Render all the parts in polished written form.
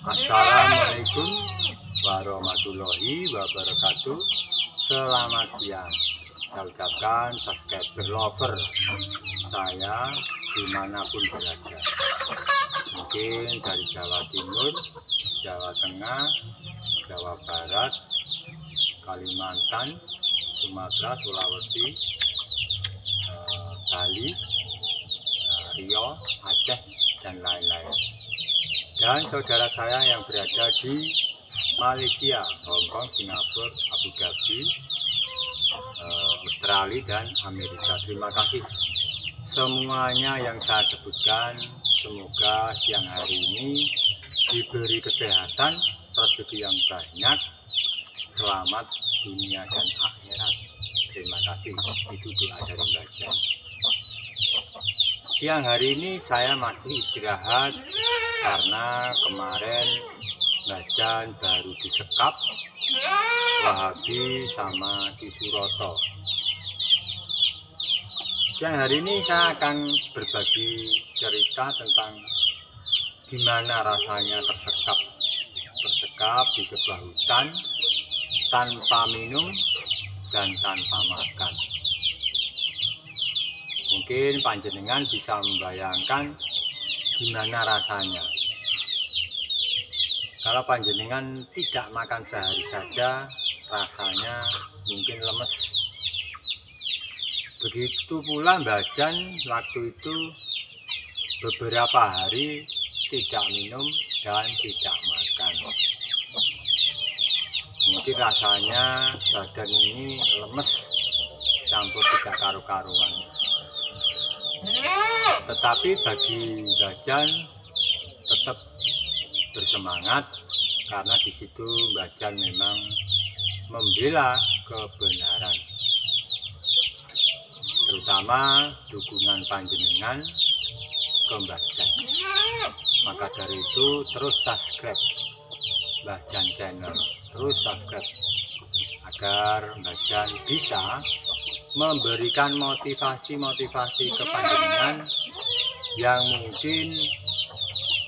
Assalamualaikum warahmatullahi wabarakatuh. Selamat siang. Saya ucapkan subscriber lover saya dimanapun berada. Mungkin dari Jawa Timur, Jawa Tengah, Jawa Barat, Kalimantan, Sumatera, Sulawesi, Bali, Riau, Aceh, dan lain-lain. Dan saudara saya yang berada di Malaysia, Hongkong, Singapura, Abu Dhabi, Australia, dan Amerika. Terima kasih semuanya yang saya sebutkan. Semoga siang hari ini diberi kesehatan, rezeki yang banyak, selamat dunia dan akhirat. Terima kasih. Itu doa dari Mbak Jan. Siang hari ini saya masih istirahat karena kemarin Mbak Jan baru disekap Wahabi sama Ki Suroto. Siang hari ini saya akan berbagi cerita tentang gimana rasanya tersekap di sebuah hutan tanpa minum dan tanpa makan. Mungkin panjenengan bisa membayangkan gimana rasanya. Kalau panjenengan tidak makan sehari saja, rasanya mungkin lemes. Begitu pula Mbak Jan waktu itu beberapa hari tidak minum dan tidak makan. Mungkin rasanya badan ini lemes, campur tidak karu-karuan. Tetapi bagi Mbak Jan tetap bersemangat karena di situ Mbak Jan memang membela kebenaran, terutama dukungan panjenengan ke Mbak Jan. Maka dari itu terus subscribe Mbak Jan channel, terus subscribe agar Mbak Jan bisa memberikan motivasi ke panjenengan yang mungkin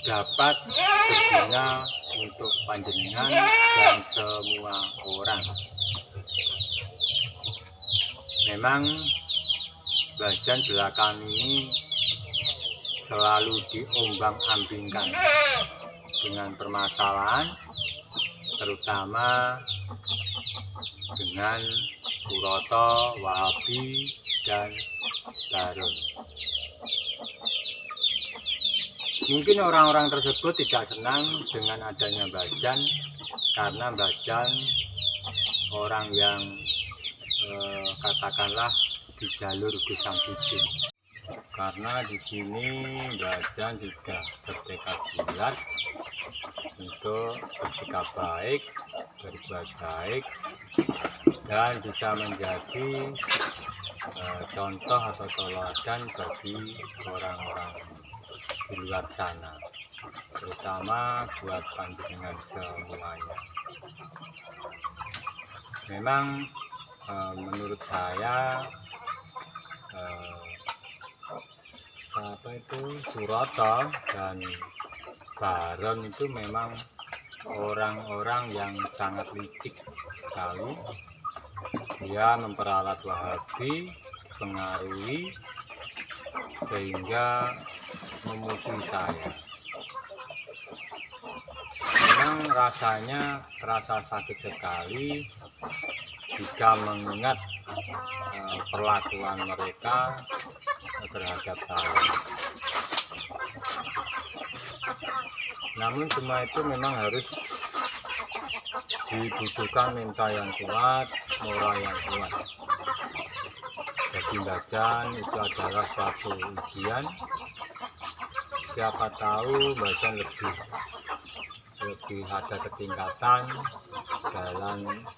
dapat berguna untuk panjenengan dan semua orang. Memang Mbak Jan belakangan ini selalu diombang-ambingkan dengan permasalahan, terutama dengan Suroto, Wahabi, dan Barun. Mungkin orang-orang tersebut tidak senang dengan adanya Mbak Jan karena Mbak Jan orang yang katakanlah di jalur Gus Samsudin. Karena di sini Mbak Jan sudah bertekad bulat untuk bersikap baik, berbuat baik, dan bisa menjadi contoh atau teladan bagi orang-orang di luar sana, terutama buat panjenengan semuanya. Memang menurut saya Suroto dan Barun itu memang orang-orang yang sangat licik sekali. Dia memperalat Wahabi, pengaruhi sehingga memusuhi saya. Memang rasanya terasa sakit sekali jika mengingat perlakuan mereka terhadap saya. Namun semua itu memang harus dibutuhkan mental yang kuat, moral yang kuat. Bagi Mbak Jan itu adalah suatu ujian. Siapa tahu Mbak Jan lebih ada ketingkatan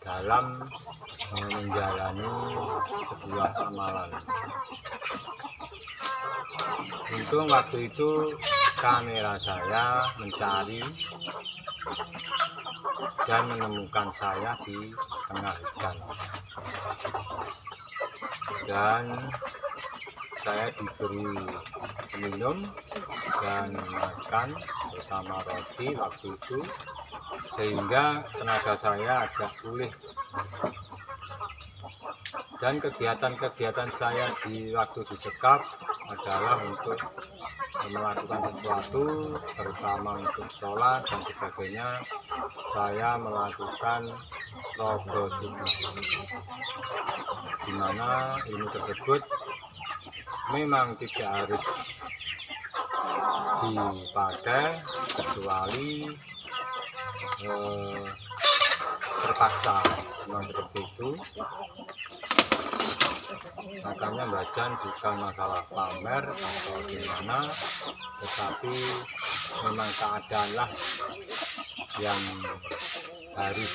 dalam menjalani sebuah amalan. Untung waktu itu kamera saya mencari dan menemukan saya di tengah hutan, dan saya diberi minum dan makan sama roti waktu itu, sehingga tenaga saya agak pulih. Dan kegiatan-kegiatan saya di waktu disekap adalah untuk melakukan sesuatu, terutama untuk sholat dan sebagainya. Saya melakukan rogo sunnah, di mana ilmu tersebut memang tidak harus dipakai kecuali terpaksa, memang seperti itu. Makanya bacaan bukan masalah pamer atau gimana, tetapi memang keadaanlah yang harus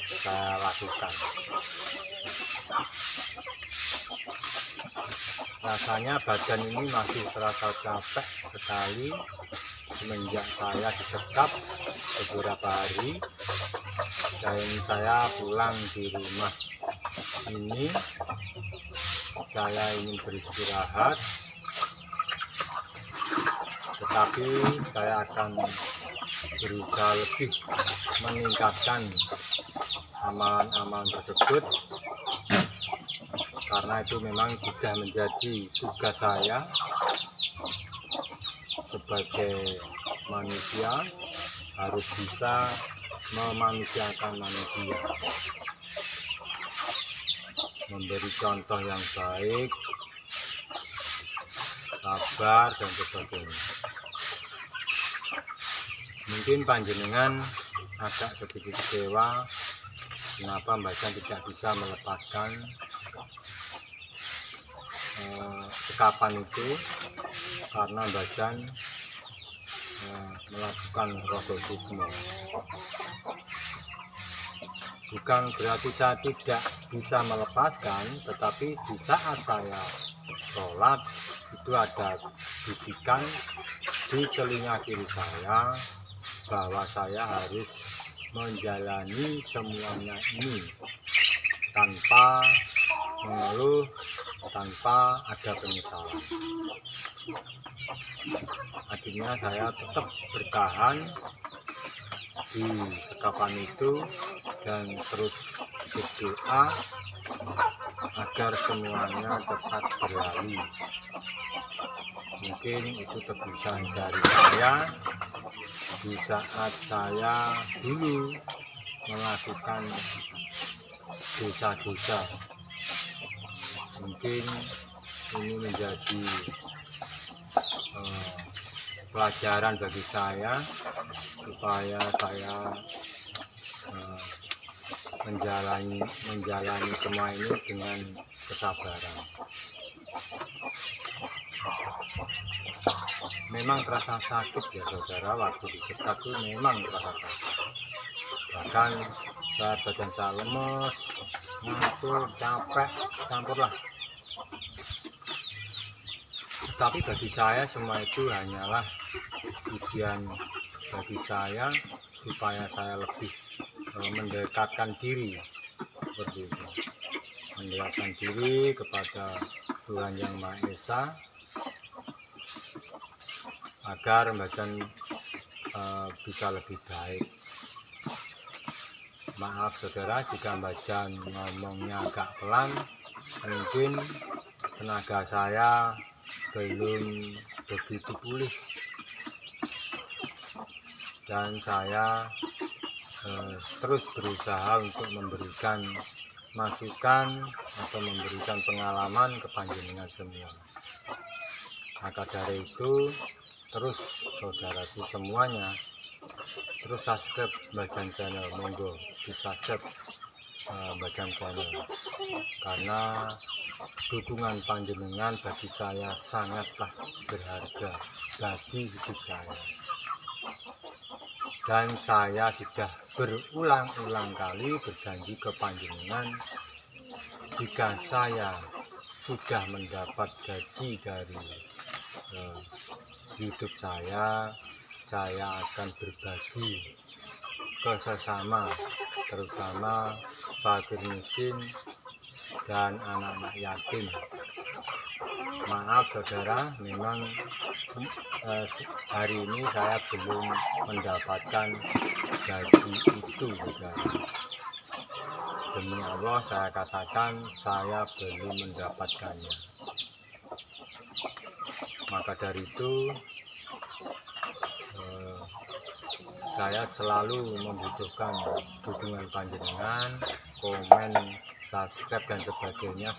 saya lakukan. Rasanya badan ini masih terasa capek sekali semenjak saya disekap beberapa hari, dan saya pulang di rumah ini. Saya ingin beristirahat, tetapi saya akan berusaha lebih meningkatkan amalan-amalan tersebut, karena itu memang sudah menjadi tugas saya sebagai manusia, harus bisa memanusiakan manusia, memberi contoh yang baik, sabar dan sebagainya. Mungkin panjenengan agak sedikit kecewa kenapa Mbak tidak bisa melepaskan sekapan itu, karena Mbak melakukan rogo sukmo. Bukan berarti saya tidak bisa melepaskan, tetapi di saat saya sholat itu ada bisikan di telinga kiri saya bahwa saya harus menjalani semuanya ini tanpa mengeluh, tanpa ada penyesalan. Akhirnya saya tetap bertahan di sekapan itu dan terus berdoa agar semuanya cepat berlalu. Mungkin itu tebusan dari saya di saat saya dulu melakukan dosa-dosa. Mungkin ini menjadi pelajaran bagi saya supaya saya menjalani semua ini dengan kesabaran. Memang terasa sakit ya saudara, waktu disekap itu memang terasa sakit. Bahkan badan saya lemes, ngantuk, capek, campurlah. Tapi bagi saya semua itu hanyalah ujian bagi saya supaya saya lebih mendekatkan diri, seperti itu, mendekatkan diri kepada Tuhan Yang Maha Esa, agar bacaan bisa lebih baik. Maaf saudara jika bacaan ngomongnya agak pelan, mungkin tenaga saya belum begitu pulih, dan saya terus berusaha untuk memberikan masukan atau memberikan pengalaman ke panjenengan semua. Maka dari itu, terus saudaraku semuanya, terus subscribe Bacaan Channel, monggo di subscribe Bacaan Channel, karena dukungan panjenengan bagi saya sangatlah berharga bagi hidup saya. Dan saya sudah berulang-ulang kali berjanji ke panjenengan, jika saya sudah mendapat gaji dari hidup saya akan berbagi ke sesama, terutama fakir miskin dan anak-anak yatim. Maaf saudara, memang hari ini saya belum mendapatkan gaji itu, saudara. Demi Allah saya katakan saya belum mendapatkannya. Maka dari itu saya selalu membutuhkan dukungan panjenengan, komen, subscribe dan sebagainya.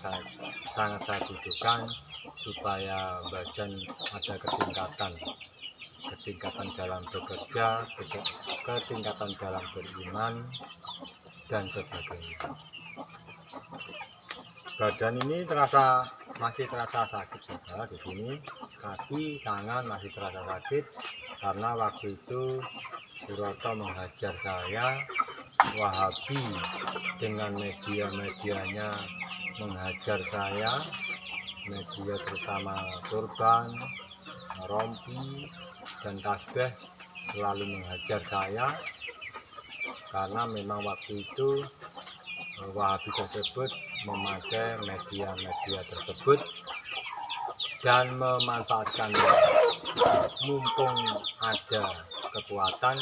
Sangat saya butuhkan supaya Bajan ada ketingkatan dalam bekerja, ketingkatan dalam beriman dan sebagainya. Badan ini masih terasa sakit, saudara. Di sini kaki, tangan masih terasa sakit karena waktu itu Suroto menghajar saya, Wahabi dengan media-medianya menghajar saya, media terutama Surban, Rompi, dan Tasbih selalu menghajar saya karena memang waktu itu Wahabi tersebut memakai media-media tersebut dan memanfaatkannya. Mumpung ada kekuatan,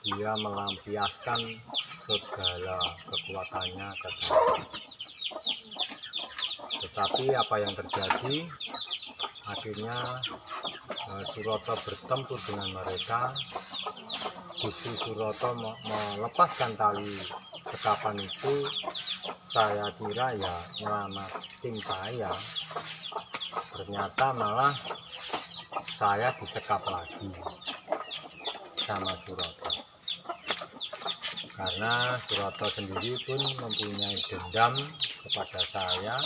dia melampiaskan segala kekuatannya ke saya. Tetapi apa yang terjadi, akhirnya Suroto bertempur dengan mereka. Gusti Suroto melepaskan tali sekapan itu. Saya kira ya nyelamatin saya, ternyata malah saya disekap lagi sama Suroto, karena Suroto sendiri pun mempunyai dendam kepada saya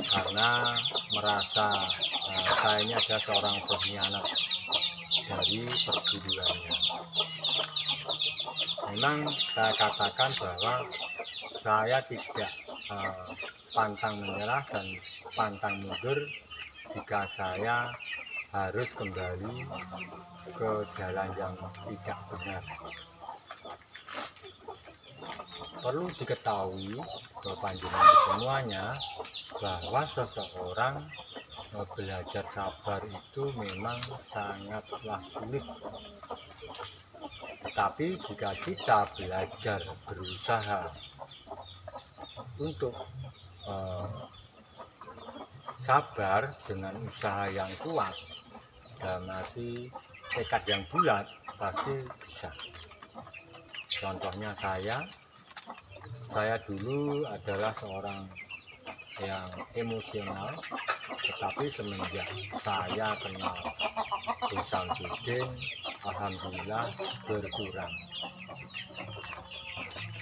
karena merasa saya ini adalah seorang pengkhianat dari perguruannya. Memang saya katakan bahwa saya tidak pantang menyerah dan pantang mundur jika saya harus kembali ke jalan yang tidak benar. Perlu diketahui bahwa panjenengan semuanya bahwa seseorang belajar sabar itu memang sangatlah sulit. Tetapi jika kita belajar berusaha untuk sabar dengan usaha yang kuat, dalam arti tekad yang bulat, pasti bisa. Contohnya saya dulu adalah seorang yang emosional, tetapi semenjak saya kenal Gus Samsudin, alhamdulillah berkurang.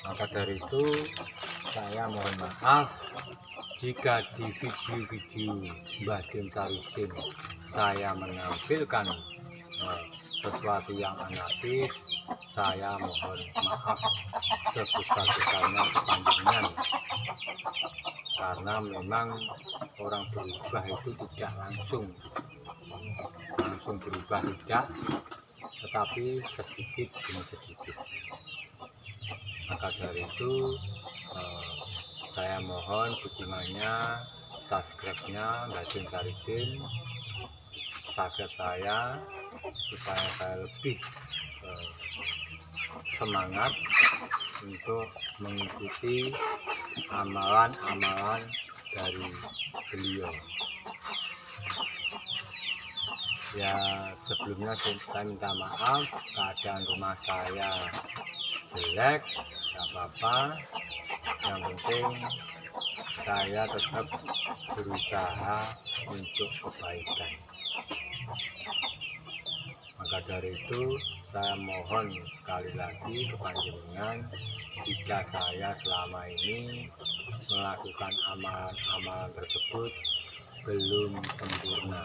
Maka dari itu saya mohon maaf jika di video-video Mbah Dim Sarudin saya menampilkan sesuatu yang anarkis. Saya mohon maaf sebesar-besarnya kepanjenengan, karena memang orang berubah itu tidak langsung berubah, tidak, tetapi sedikit demi sedikit. Maka dari itu saya mohon dukungannya, subscribe-nya Mbah Dim Sarudin, subscribe saya supaya saya lebih semangat untuk mengikuti amalan-amalan dari beliau. Ya, sebelumnya saya minta maaf keadaan rumah saya jelek, tidak apa-apa. Yang penting saya tetap berusaha untuk kebaikan. Maka dari itu saya mohon sekali lagi kepada panjenengan, jika saya selama ini melakukan amalan-amalan tersebut belum sempurna.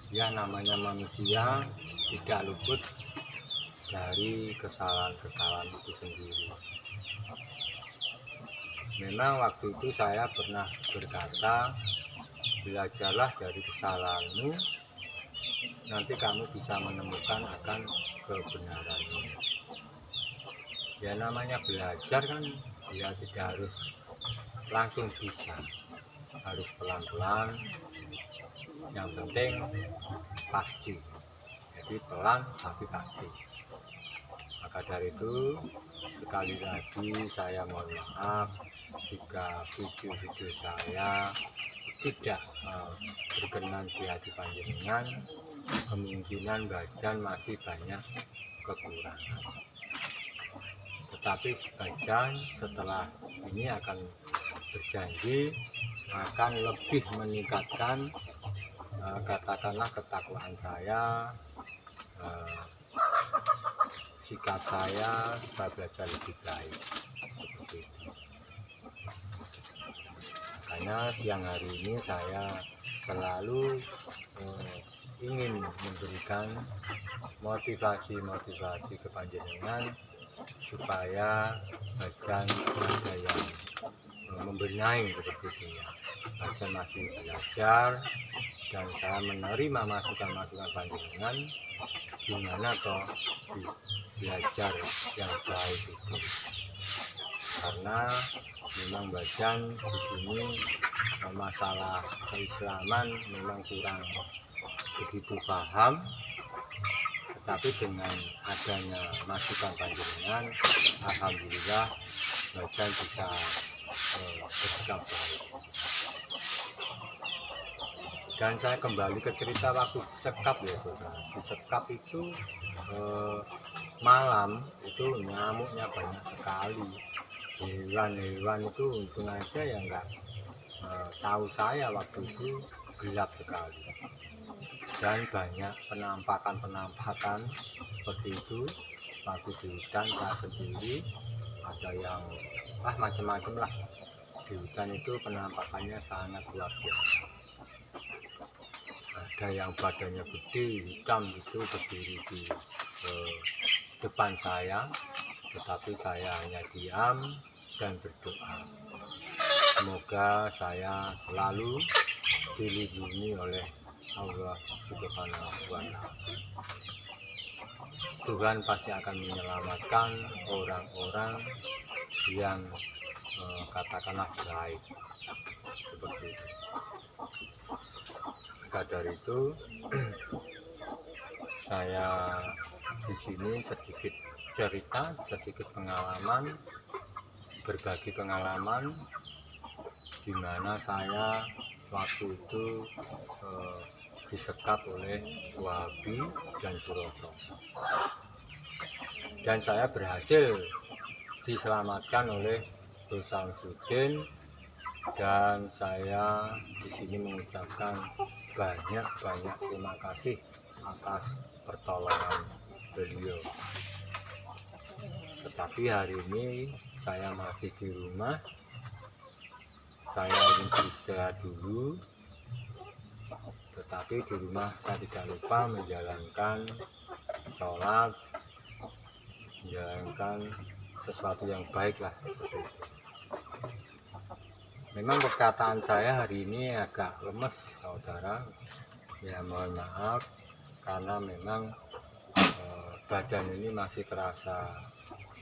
Ya, namanya manusia tidak luput dari kesalahan-kesalahan itu sendiri. Memang waktu itu saya pernah berkata, belajarlah dari kesalahanmu, nanti kamu bisa menemukan akan kebenaranmu. Ya, namanya belajar kan ya tidak harus langsung bisa, harus pelan-pelan, yang penting pasti, jadi pelan tapi pasti. Maka dari itu sekali lagi saya mohon maaf jika video-video saya tidak berkenan di hati panjenengan. Kemungkinan Bajan masih banyak kekurangan, tetapi Bajan setelah ini akan berjanji akan lebih meningkatkan katakanlah ketakwaan saya, sikap saya supaya belajar lebih baik seperti itu. Makanya siang hari ini saya selalu ingin memberikan motivasi ke panjenengan supaya Bajan ada yang membenahi seperti itu ya. Bajan masih belajar dan saya menerima masukan panjenengan gimana toh belajar yang baik itu, karena memang Bajan di sini masalah keislaman memang kurang begitu paham, tetapi dengan adanya masukan panjenengan alhamdulillah Bajan bisa bersikap baik. Dan saya kembali ke cerita waktu disekap ya saudara. Disekap itu malam itu nyamuknya banyak sekali. Hewan-hewan itu untung aja ya nggak tahu saya waktu itu gelap sekali. Dan banyak penampakan seperti itu waktu di hutan. Saya sendiri ada yang macam-macam lah di hutan itu, penampakannya sangat luar biasa. Ada yang badannya gede hitam itu berdiri di depan saya, tetapi saya hanya diam dan berdoa semoga saya selalu dilindungi oleh Allah Subhanahu wa Ta'ala. Tuhan pasti akan menyelamatkan orang-orang yang katakanlah baik seperti itu. Maka dari itu saya di sini sedikit cerita, sedikit pengalaman, berbagi pengalaman di mana saya waktu itu disekap oleh Wahabi dan Suroto, dan saya berhasil diselamatkan oleh Gus Samsudin, dan saya di sini mengucapkan banyak terima kasih atas pertolongan beliau. Tetapi hari ini saya masih di rumah, saya ingin beristirahat dulu, tetapi di rumah saya tidak lupa menjalankan sholat, menjalankan sesuatu yang baik lah seperti itu. Memang perkataan saya hari ini agak lemes saudara, ya mohon maaf karena memang badan ini masih terasa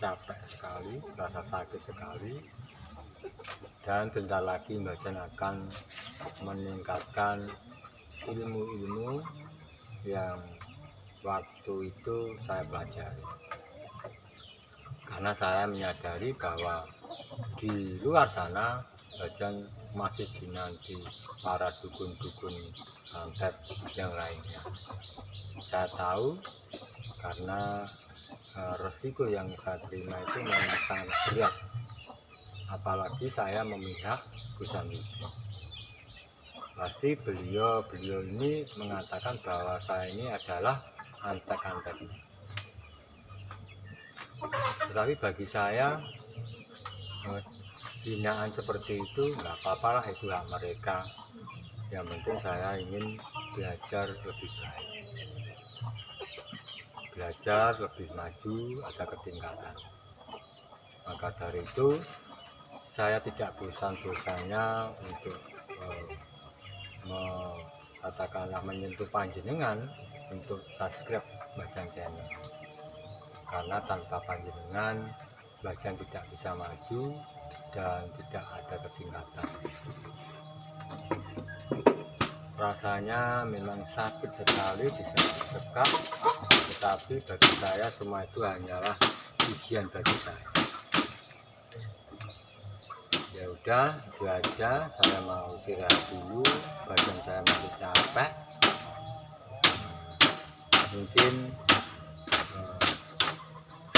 capek sekali, terasa sakit sekali. Dan bentar lagi Bajan akan meningkatkan ilmu-ilmu yang waktu itu saya pelajari, karena saya menyadari bahwa di luar sana Bajan masih dinanti para dukun-dukun santet yang lainnya. Saya tahu karena resiko yang saya terima itu memang sangat berat, apalagi saya memihak Gus Samsudin. Pasti beliau ini mengatakan bahwa saya ini adalah antek-anteknya. Tetapi bagi saya hinaan seperti itu nggak apa-apa lah, itu hak mereka. Yang penting saya ingin belajar lebih baik, belajar lebih maju, ada ketingkatan. Maka dari itu saya tidak bosan-bosannya untuk katakanlah menyentuh panjenengan untuk subscribe Bajan channel, karena tanpa panjenengan Bajan tidak bisa maju dan tidak ada ketingkatan. Rasanya memang sakit sekali disekap, tetapi bagi saya semua itu hanyalah ujian bagi saya. Ya udah, itu aja. Saya mau istirahat dulu, badan saya masih capek. Mungkin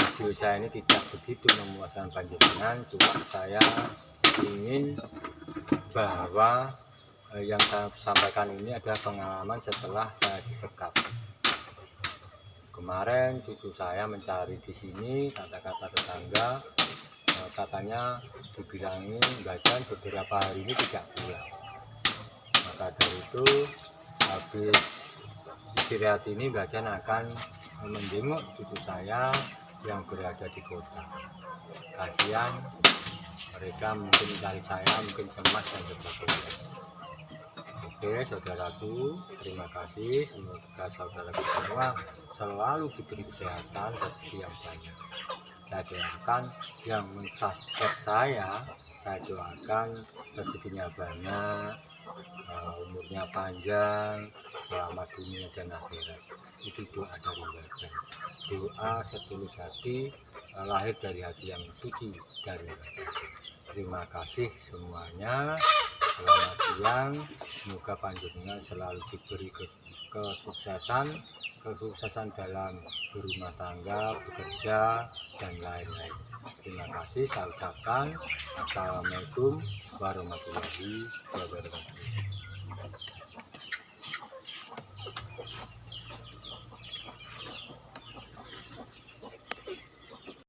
video saya ini tidak begitu memuaskan panjenengan, cuma saya ingin bahwa yang saya sampaikan ini adalah pengalaman setelah saya disekap. Kemarin cucu saya mencari di sini, kata-kata tetangga, katanya dibilangin badan beberapa hari ini tidak pulang. Maka dari itu habis istirahat ini badan akan menjenguk cucu saya yang berada di kota. Kasihan mereka mungkin cari saya, mungkin cemas dan sebagainya. Oke saudaraku, terima kasih. Semoga saudaraku semua selalu diberi kesehatan, rezeki yang banyak. Saya doakan yang mensubscribe saya doakan rezekinya banyak, umurnya panjang, selamat dunia dan akhirat. Itu doa dari wajah, doa setulus hati, lahir dari hati yang suci dari wajah. Terima kasih semuanya. Selamat siang, semoga panjenengan selalu diberi kesuksesan dalam berumah tangga, bekerja, dan lain-lain. Terima kasih, saya ucapkan Assalamualaikum warahmatullahi wabarakatuh.